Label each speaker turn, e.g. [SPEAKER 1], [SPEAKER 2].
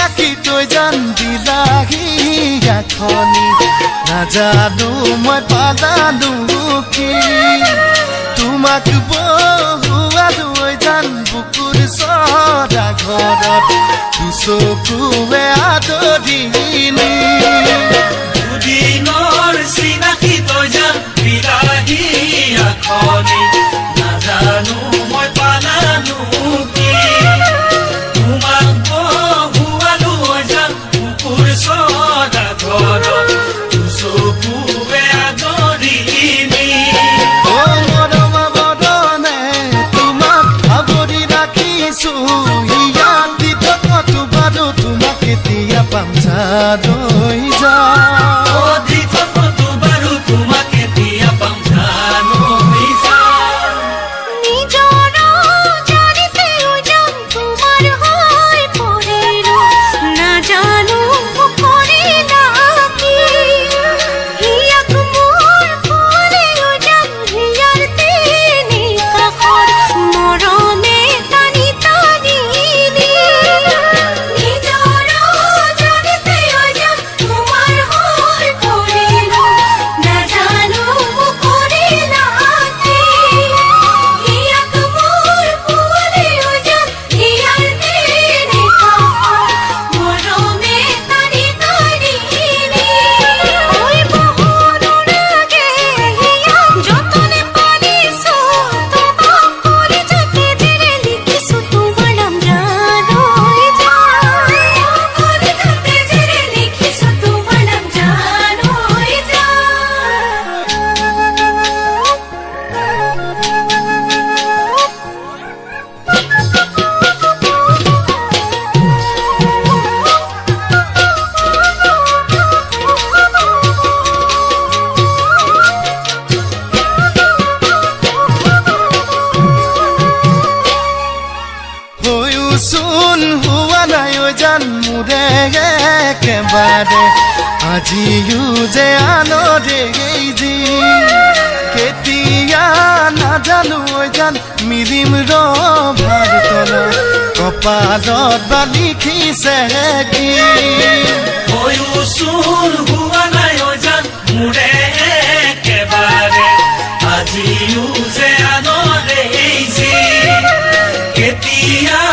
[SPEAKER 1] চিনাকি তই জান দিলাহি এখনি নাজানো মই পালানো কি তোমাক বহুৱালো জান বুকুৰ চৰা ঘৰত দুচকুৱে আদৰিনি
[SPEAKER 2] দুদিনৰ চিনাকি তই জান দিলাহি এখনি নাজানো মই পালানো কি তোমাক বহুৱালো জান বুকুৰ চৰা ঘৰত দুচকুৱে আদৰিনি
[SPEAKER 1] পামচাদৈ যা
[SPEAKER 2] বাৰু তোমাকে দিয়া পামচাদৈ যা
[SPEAKER 1] চোন হোৱা নাই জান মোৰে একেবাৰে আজিও যে আনৰে যি কেতিয়া নাজানো জান মিলিম ৰভাৰ তলত কপালত বা লিখিছে কি
[SPEAKER 2] চোন হোৱা নাই জান মোৰে একেবাৰে আজিও যে আনৰে যি কেতিয়া